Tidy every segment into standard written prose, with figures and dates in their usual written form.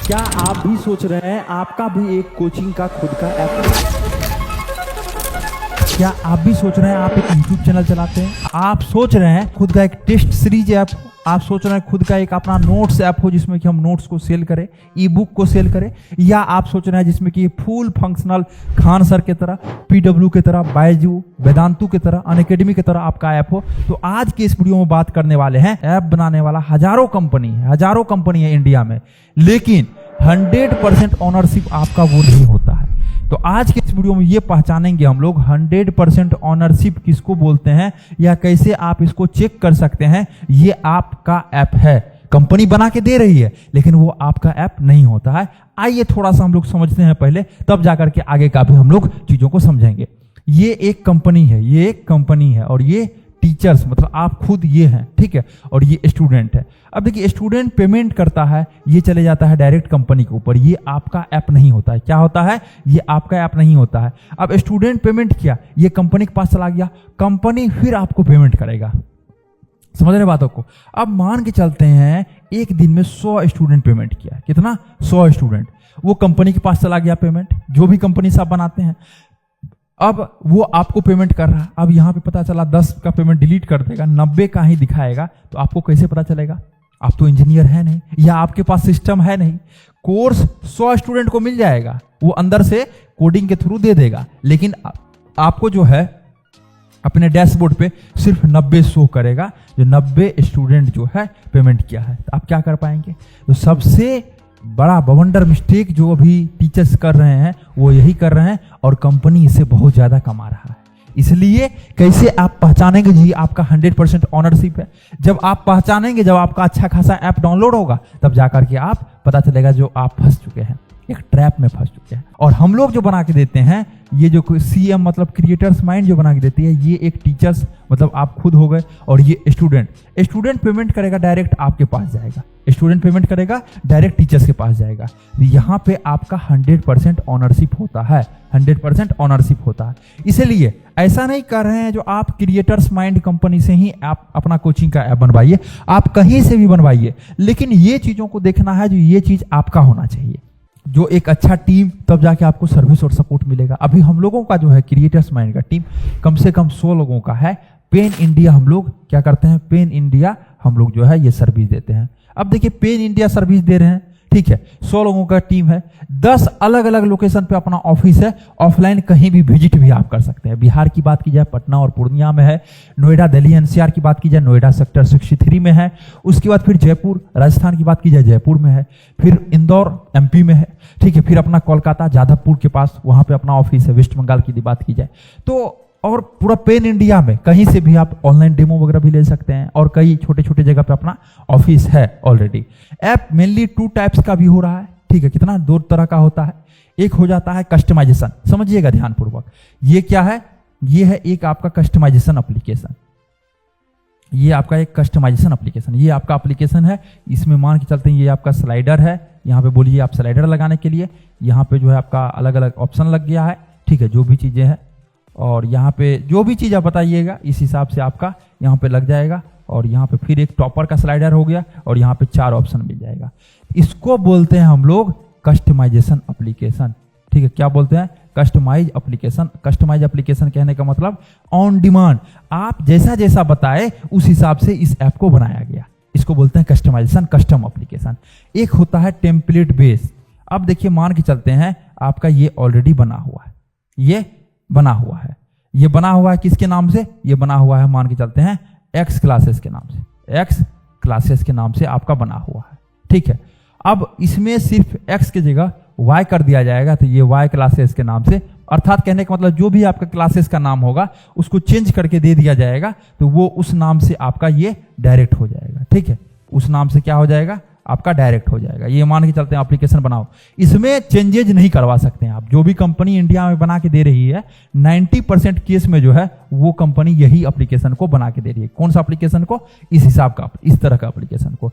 क्या आप भी सोच रहे हैं आपका भी एक कोचिंग का खुद का ऐप है? क्या आप भी सोच रहे हैं आप एक YouTube चैनल चलाते हैं? आप सोच रहे हैं खुद का एक टेस्ट सीरीज ऐप हो? आप सोच रहे हैं खुद का एक अपना नोट्स ऐप हो जिसमें कि हम नोट्स को सेल करें, ई बुक को सेल करें? या आप सोच रहे हैं जिसमें कि फुल फंक्शनल खान सर की तरह, PW की तरह, बायजू, वेदांतु की तरह, अनअकैडमी की तरह आपका ऐप हो? तो आज के इस वीडियो में बात करने वाले हैं, ऐप बनाने वाला हजारों कंपनी है इंडिया में, लेकिन 100% ओनरशिप आपका वो नहीं होता है। तो आज के इस वीडियो में ये पहचानेंगे हम लोग 100% ओनरशिप किसको बोलते हैं, या कैसे आप इसको चेक कर सकते हैं ये आपका ऐप है। कंपनी बना के दे रही है लेकिन वो आपका ऐप नहीं होता है। आइए थोड़ा सा हम लोग समझते हैं पहले, तब जाकर के आगे का भी हम लोग चीजों को समझेंगे। ये एक कंपनी है, और ये टीचर्स मतलब आप खुद ये हैं, ठीक है, और ये स्टूडेंट है। अब देखिए, स्टूडेंट पेमेंट करता है, ये चले जाता है डायरेक्ट कंपनी के ऊपर, ये आपका ऐप नहीं होता है। क्या होता है? ये आपका ऐप नहीं होता है। अब स्टूडेंट पेमेंट किया, ये कंपनी के पास चला गया, कंपनी फिर आपको पेमेंट करेगा। समझ रहे बातों को? अब मान के चलते हैं एक दिन में 100 स्टूडेंट पेमेंट किया। कितना? 100 स्टूडेंट। वो कंपनी के पास चला गया पेमेंट, जो भी कंपनी से आप बनाते हैं। अब वो आपको पेमेंट कर रहा है। अब यहां पे पता चला 10 का पेमेंट डिलीट कर देगा, 90 का ही दिखाएगा, तो आपको कैसे पता चलेगा? आप तो इंजीनियर है नहीं, या आपके पास सिस्टम है नहीं। कोर्स 100 स्टूडेंट को मिल जाएगा, वो अंदर से कोडिंग के थ्रू दे देगा, लेकिन आपको जो है अपने डैशबोर्ड पे सिर्फ 90 शो करेगा, जो 90 स्टूडेंट जो है पेमेंट किया है। तो आप क्या कर पाएंगे? तो सबसे बड़ा बवंडर मिस्टेक जो अभी टीचर्स कर रहे हैं वो यही कर रहे हैं, और कंपनी इससे बहुत ज्यादा कमा रहा है। इसलिए कैसे आप पहचानेंगे जी आपका 100% ओनरशिप है? जब आप पहचानेंगे, जब आपका अच्छा खासा ऐप डाउनलोड होगा, तब जाकर के आप पता चलेगा जो आप फंस चुके हैं, एक ट्रैप में फंस चुके हैं। और हम लोग जो बना के देते हैं, ये जो CM मतलब क्रिएटर्स माइंड जो बना के देती है, ये एक टीचर्स मतलब आप खुद हो गए, और ये स्टूडेंट पेमेंट करेगा, डायरेक्ट आपके पास जाएगा। स्टूडेंट पेमेंट करेगा, डायरेक्ट टीचर्स के पास जाएगा। यहाँ पे आपका 100% ओनरशिप होता है, 100% ओनरशिप होता है। इसलिए ऐसा नहीं कर रहे हैं जो आप क्रिएटर्स माइंड कंपनी से ही आप अपना कोचिंग का ऐप बनवाइए, आप कहीं से भी बनवाइए, लेकिन ये चीजों को देखना है जो ये चीज आपका होना चाहिए, जो एक अच्छा टीम, तब जाके आपको सर्विस और सपोर्ट मिलेगा। अभी हम लोगों का जो है क्रिएटर्स माइंड का टीम कम से कम 100 लोगों का है। पेन इंडिया हम लोग क्या करते हैं, पेन इंडिया हम लोग जो है ये सर्विस देते हैं। अब देखिए, पेन इंडिया सर्विस दे रहे हैं, ठीक है, 100 लोगों का टीम है, 10 अलग अलग लोकेशन पे अपना ऑफिस है, ऑफलाइन कहीं भी विजिट भी आप कर सकते हैं। बिहार की बात की जाए पटना और पूर्णिया में है, नोएडा दिल्ली NCR की बात की जाए नोएडा सेक्टर 63 में है, उसके बाद फिर जयपुर राजस्थान की बात की जाए जयपुर में है, फिर इंदौर MP में है, ठीक है, फिर अपना कोलकाता जादवपुर के पास वहां पे अपना ऑफिस है, वेस्ट बंगाल की बात की जाए तो। और पूरा पेन इंडिया में कहीं से भी आप ऑनलाइन डेमो वगैरह भी ले सकते हैं, और कई छोटे छोटे जगह पे अपना ऑफिस है ऑलरेडी। ऐप मेनली 2 टाइप्स का भी हो रहा है, ठीक है, कितना 2 तरह का होता है। एक हो जाता है कस्टमाइजेशन, समझिएगा ध्यानपूर्वक, ये क्या है? ये है एक आपका कस्टमाइजेशन एप्लीकेशन। ये आपका एक कस्टमाइजेशन एप्लीकेशन, ये आपका एप्लीकेशन है। इसमें मान के चलते हैं ये आपका स्लाइडर है, यहाँ पे बोलिए आप स्लाइडर लगाने के लिए, यहाँ पे जो है आपका अलग अलग ऑप्शन लग गया है, ठीक है, जो भी चीजें हैं, और यहाँ पे जो भी चीज आप बताइएगा इस हिसाब से आपका यहाँ पे लग जाएगा। और यहाँ पे फिर एक टॉपर का स्लाइडर हो गया, और यहाँ पे 4 ऑप्शन मिल जाएगा। इसको बोलते हैं हम लोग कस्टमाइजेशन एप्लीकेशन, ठीक है। क्या बोलते हैं? Customise application. कस्टमाइज एप्लीकेशन कहने का मतलब ऑन डिमांड, आप जैसा जैसा बताए उस हिसाब से इस ऐप को बनाया गया, इसको बोलते हैं कस्टमाइजेशन, कस्टम एप्लीकेशन। एक होता है टेम्पलेट बेस। अब देखिए, मान के चलते हैं आपका ये ऑलरेडी बना हुआ है, ये बना हुआ है किसके नाम से? ये बना हुआ है, मान के चलते हैं X क्लासेस के नाम से, X क्लासेस के नाम से आपका बना हुआ है, ठीक है। अब इसमें सिर्फ X की जगह Y कर दिया जाएगा, तो ये Y क्लासेस के नाम से, अर्थात कहने का मतलब जो भी आपका क्लासेस का नाम होगा उसको चेंज करके दे दिया जाएगा, तो वो उस नाम से आपका ये डायरेक्ट हो जाएगा, ठीक है। उस नाम से क्या हो जाएगा? आपका डायरेक्ट हो जाएगा। ये मान के चलते हैं एप्लीकेशन बनाओ, इसमें चेंजेज नहीं करवा सकते हैं आप। जो भी कंपनी इंडिया में बना के दे रही है, 90% केस में जो है वो कंपनी यही एप्लीकेशन को बना के दे रही है। कौन सा एप्लीकेशन को? इस हिसाब का, इस तरह का एप्लीकेशन को,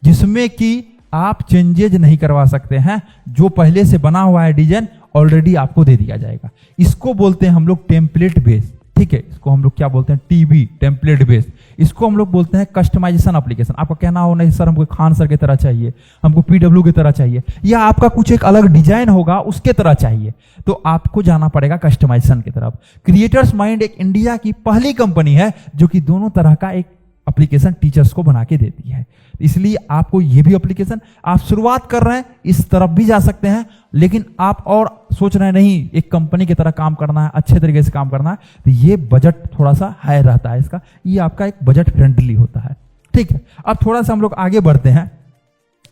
जिसमें कि आप चेंजेज नहीं करवा सकते हैं। जो पहले से बना हुआ है डिजाइन ऑलरेडी आपको दे दिया जाएगा। इसको बोलते हैं हम लोग टेम्पलेट बेस। ठीक है, इसको हम लोग क्या बोलते हैं, टीबी, टेम्पलेट बेस्ड। इसको हम लोग बोलते हैं कस्टमाइजेशन एप्लीकेशन। आपका कहना हो नहीं सर हमको खान सर की तरह चाहिए, हमको पीडब्ल्यू की तरह चाहिए, या आपका कुछ एक अलग डिजाइन होगा उसके तरह चाहिए, तो आपको जाना पड़ेगा कस्टमाइजेशन की तरफ। क्रिएटर्स माइंड एक इंडिया की पहली कंपनी है जो कि दोनों तरह का एक एप्लीकेशन टीचर्स को बना के देती है। इसलिए आपको ये भी एप्लीकेशन, आप शुरुआत कर रहे हैं इस तरफ भी जा सकते हैं, लेकिन आप और सोच रहे हैं नहीं एक कंपनी की तरह काम करना है, अच्छे तरीके से काम करना है, तो ये बजट थोड़ा सा हाई रहता है इसका, ये आपका एक बजट फ्रेंडली होता है। ठीक है, अब थोड़ा सा हम लोग आगे बढ़ते हैं।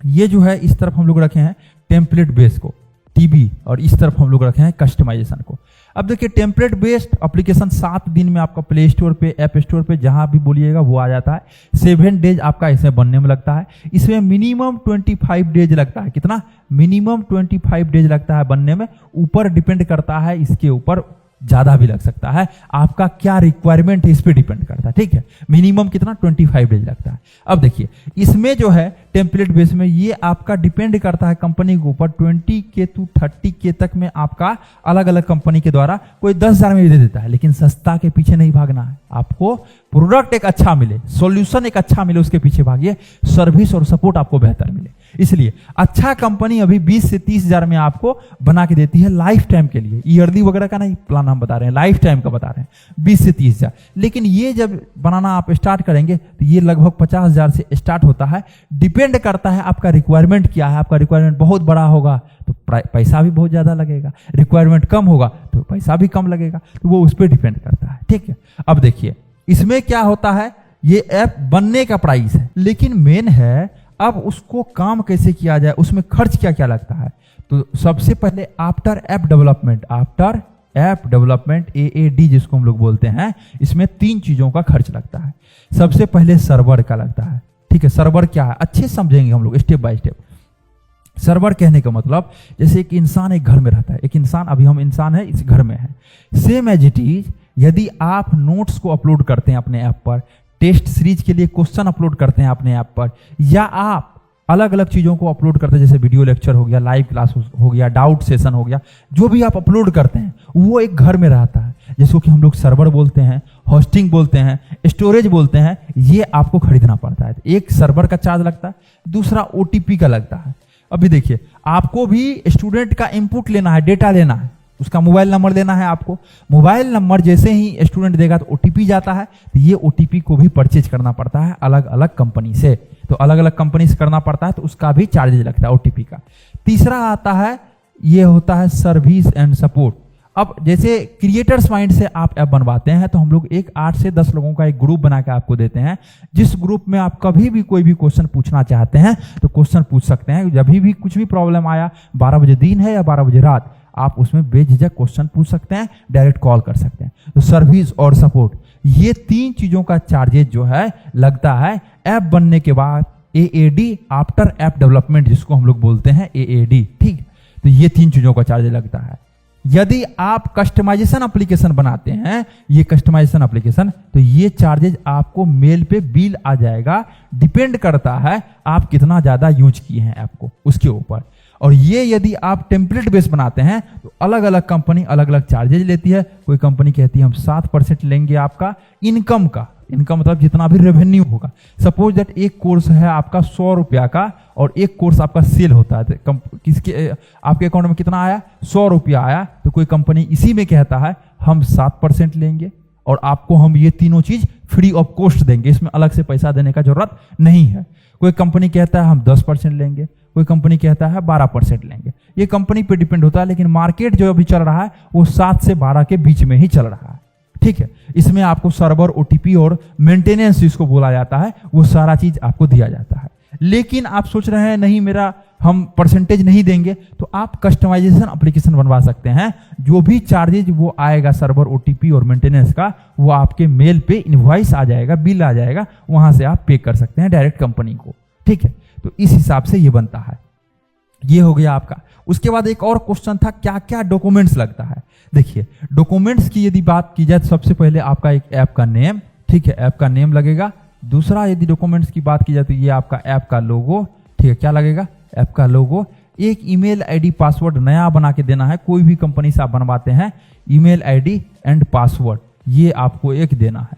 ये जो है इस तरफ हम लोग रखे हैं टेम्पलेट बेस को, टीबी, और इस तरफ हम लोग रखे हैं कस्टमाइजेशन को। अब देखिए टेम्पलेट बेस्ड एप्लीकेशन 7 दिन में आपका प्ले स्टोर पे, ऐप स्टोर पे जहां भी बोलिएगा वो आ जाता है। 7 डेज आपका इसमें बनने में लगता है। इसमें मिनिमम 25 डेज लगता है। कितना? मिनिमम 25 डेज लगता है बनने में। ऊपर डिपेंड करता है, इसके ऊपर ज्यादा भी लग सकता है, आपका क्या रिक्वायरमेंट है इस पे डिपेंड करता है। ठीक है, मिनिमम कितना? 25 डेज लगता है। अब देखिए इसमें जो है टेम्पलेट बेस में ये आपका डिपेंड करता है कंपनी के ऊपर। 20K to 30K तक में आपका अलग अलग कंपनी के द्वारा कोई 10,000 में भी दे देता है, लेकिन सस्ता के पीछे नहीं भागना है। आपको प्रोडक्ट एक अच्छा मिले, सॉल्यूशन एक अच्छा मिले, उसके पीछे भागिए, सर्विस और सपोर्ट आपको बेहतर मिले। इसलिए अच्छा कंपनी अभी 20 से 30,000 में आपको बना के देती है लाइफ टाइम के लिए। ईयरली वगैरह का नहीं प्लान हम बता रहे हैं, लाइफ टाइम का बता रहे हैं, 20 से 30,000। लेकिन ये जब बनाना आप स्टार्ट करेंगे तो ये लगभग 50,000 से स्टार्ट होता है। डिपेंड करता है आपका रिक्वायरमेंट क्या है। आपका रिक्वायरमेंट बहुत बड़ा होगा तो पैसा भी बहुत ज्यादा लगेगा, रिक्वायरमेंट कम होगा तो पैसा भी कम लगेगा, तो वो उस पर डिपेंड करता है। ठीक है, अब देखिए इसमें क्या होता है, ये ऐप बनने का प्राइस है, लेकिन मेन है अब उसको काम कैसे किया जाए, उसमें खर्च क्या क्या लगता है। तो सबसे पहले after app development, after app development AAD जिसको हम लोग बोलते हैं, इसमें 3 चीजों का खर्च लगता है। सबसे पहले सर्वर का लगता है। ठीक है, सर्वर क्या है अच्छे समझेंगे हम लोग स्टेप बाय स्टेप। सर्वर कहने का मतलब जैसे एक इंसान एक घर में रहता है, एक इंसान, अभी हम इंसान है इस घर में है, सेम एज इट इज यदि आप नोट्स को अपलोड करते हैं अपने ऐप पर, टेस्ट सीरीज के लिए क्वेश्चन अपलोड करते हैं अपने ऐप पर, या आप अलग अलग चीजों को अपलोड करते हैं जैसे वीडियो लेक्चर हो गया, लाइव क्लास हो गया, डाउट सेशन हो गया, जो भी आप अपलोड करते हैं वो एक घर में रहता है, जिसको कि हम लोग सर्वर बोलते हैं, होस्टिंग बोलते हैं, स्टोरेज बोलते हैं। ये आपको खरीदना पड़ता है। एक सर्वर का चार्ज लगता है, दूसरा OTP का लगता है। अभी देखिए आपको भी स्टूडेंट का इनपुट लेना है, डेटा लेना है, उसका मोबाइल नंबर देना है आपको। मोबाइल नंबर जैसे ही स्टूडेंट देगा तो OTP जाता है, तो ये OTP को भी परचेज करना पड़ता है अलग अलग कंपनी से। तो अलग अलग कंपनी से करना पड़ता है तो उसका भी चार्जेज लगता है OTP का। तीसरा आता है, ये होता है सर्विस एंड सपोर्ट। अब जैसे क्रिएटर्स माइंड से आप ऐप बनवाते हैं तो हम लोग 8 से 10 लोगों का एक ग्रुप बना के आपको देते हैं, जिस ग्रुप में आप कभी भी कोई भी क्वेश्चन पूछना चाहते हैं तो क्वेश्चन पूछ सकते हैं। जब भी कुछ भी प्रॉब्लम आया, 12 बजे दिन है या 12 बजे रात, आप उसमें बेझिझक क्वेश्चन पूछ सकते हैं, डायरेक्ट कॉल कर सकते हैं। तो सर्विस और सपोर्ट, ये 3 चीजों का चार्जेज जो है लगता है ऐप बनने के बाद। AAD आफ्टर ऐप डेवलपमेंट जिसको हम लोग बोलते हैं AAD। ठीक, तो ये 3 चीजों का चार्ज लगता है। यदि आप कस्टमाइजेशन एप्लीकेशन बनाते हैं, ये कस्टमाइजेशन एप्लीकेशन, तो ये चार्जेज आपको मेल पे बिल आ जाएगा। डिपेंड करता है आप कितना ज्यादा यूज किए हैं ऐप को, उसके ऊपर। और ये यदि आप टेम्पलेट बेस बनाते हैं तो अलग अलग कंपनी अलग अलग चार्जेज लेती है। कोई कंपनी कहती है हम 7% लेंगे आपका इनकम का, इनकम मतलब जितना भी रेवेन्यू होगा। सपोज दैट एक कोर्स है आपका 100 रुपया का और एक कोर्स आपका सेल होता है, तो किसके आपके अकाउंट में कितना आया? 100 रुपया आया। तो कोई कंपनी इसी में कहता है हम 7% लेंगे और आपको हम ये तीनों चीज फ्री ऑफ कॉस्ट देंगे, इसमें अलग से पैसा देने का जरूरत नहीं है। कोई कंपनी कहता है हम 10% लेंगे, कोई कंपनी कहता है 12% लेंगे। ये कंपनी पे डिपेंड होता है, लेकिन मार्केट जो अभी चल रहा है वो 7 से 12 के बीच में ही चल रहा है। ठीक है, इसमें आपको सर्वर, OTP और मेंटेनेंस जिसको बोला जाता है वो सारा चीज आपको दिया जाता है। लेकिन आप सोच रहे हैं नहीं मेरा हम परसेंटेज नहीं देंगे, तो आप कस्टमाइजेशन एप्लीकेशन बनवा सकते हैं। जो भी चार्जेज वो आएगा सर्वर, OTP और मेंटेनेंस का, वो आपके मेल पे इनवॉइस आ जाएगा, बिल आ जाएगा, वहां से आप पे कर सकते हैं डायरेक्ट कंपनी को। ठीक है, तो इस हिसाब से ये बनता है। ये हो गया आपका। उसके बाद एक और क्वेश्चन था क्या क्या डॉक्यूमेंट्स लगता है। देखिए डॉक्यूमेंट्स की यदि बात की जाए तो सबसे पहले आपका एक ऐप का नेम, ठीक है, ऐप का नेम लगेगा। दूसरा यदि डॉक्यूमेंट्स की बात की जाए तो ये आपका ऐप का लोगो, ठीक है, क्या लगेगा? ऐप का लोगो। एक ईमेल आईडी पासवर्ड नया बना के देना है, कोई भी कंपनी से आप बनवाते हैं, ईमेल आईडी एंड पासवर्ड ये आपको एक देना है।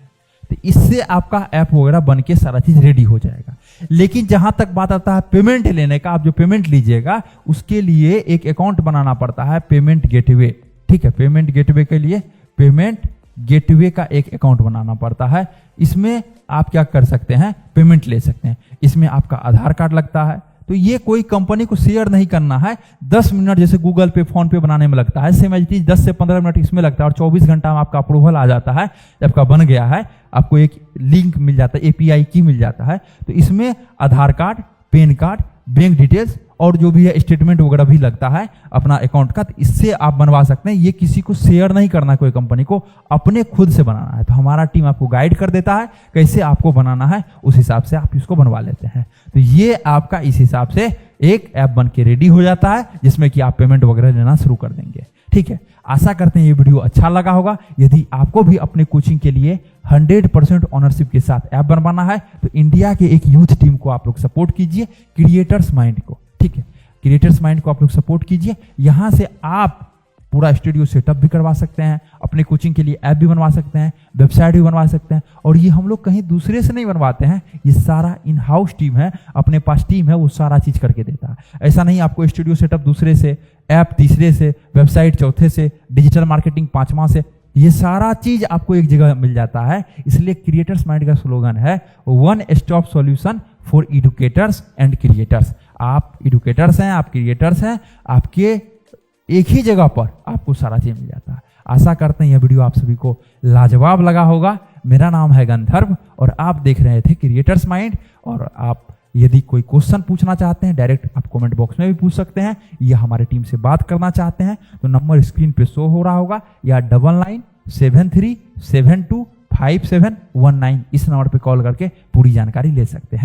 तो इससे आपका ऐप वगैरह बन के सारा चीज रेडी हो जाएगा। लेकिन जहां तक बात आता है पेमेंट लेने का, आप जो पेमेंट लीजिएगा उसके लिए एक अकाउंट बनाना पड़ता है, पेमेंट गेटवे। ठीक है, पेमेंट गेटवे के लिए पेमेंट गेटवे का एक अकाउंट बनाना पड़ता है। इसमें आप क्या कर सकते हैं, पेमेंट ले सकते हैं। इसमें आपका आधार कार्ड लगता है। तो ये कोई कंपनी को शेयर नहीं करना है। 10 मिनट जैसे गूगल पे, फोन पे बनाने में लगता है, सेम एज 10 से 15 मिनट इसमें लगता है, और 24 घंटा में आपका अप्रूवल आ जाता है। जब आपका बन गया है, आपको एक लिंक मिल जाता है, API की मिल जाता है। तो इसमें Aadhaar card, PAN card, bank details और जो भी है स्टेटमेंट वगैरह भी लगता है अपना अकाउंट का। तो इससे आप बनवा सकते हैं। ये किसी को शेयर नहीं करना, कोई कंपनी को, अपने खुद से बनाना है। तो हमारा टीम आपको गाइड कर देता है कैसे आपको बनाना है, उस हिसाब से आप इसको बनवा लेते हैं। तो ये आपका इस हिसाब से एक ऐप बन के रेडी हो जाता है, जिसमें कि आप पेमेंट वगैरह लेना शुरू कर देंगे। ठीक है, आशा करते हैं ये वीडियो अच्छा लगा होगा। यदि आपको भी अपने कोचिंग के लिए 100% ऑनरशिप के साथ ऐप बनवाना है तो इंडिया के एक यूथ टीम को आप लोग सपोर्ट कीजिए, क्रिएटर्स माइंड को। ठीक है, क्रिएटर्स माइंड को आप लोग सपोर्ट कीजिए। यहां से आप पूरा स्टूडियो सेटअप भी करवा सकते हैं, अपने कोचिंग के लिए ऐप भी बनवा सकते हैं, वेबसाइट भी बनवा सकते हैं। और ये हम लोग कहीं दूसरे से नहीं बनवाते हैं, ये सारा इन हाउस टीम है, अपने पास टीम है, वो सारा चीज करके देता है। ऐसा नहीं आपको स्टूडियो सेटअप दूसरे से, ऐप तीसरे से, वेबसाइट चौथे से, डिजिटल मार्केटिंग पांचवा से, ये सारा चीज आपको एक जगह मिल जाता है। इसलिए क्रिएटर्स माइंड का स्लोगन है one stop solution for educators and creators. आप एडुकेटर्स हैं, आप क्रिएटर्स हैं, आपके एक ही जगह पर आपको सारा चीज मिल जाता है। आशा करते हैं यह वीडियो आप सभी को लाजवाब लगा होगा। मेरा नाम है गंधर्व और आप देख रहे थे क्रिएटर्स माइंड। और आप यदि कोई क्वेश्चन पूछना चाहते हैं, डायरेक्ट आप कमेंट बॉक्स में भी पूछ सकते हैं, या हमारे टीम से बात करना चाहते हैं तो नंबर स्क्रीन पे शो हो रहा होगा, या 9973725719 इस नंबर पे कॉल करके पूरी जानकारी ले सकते हैं।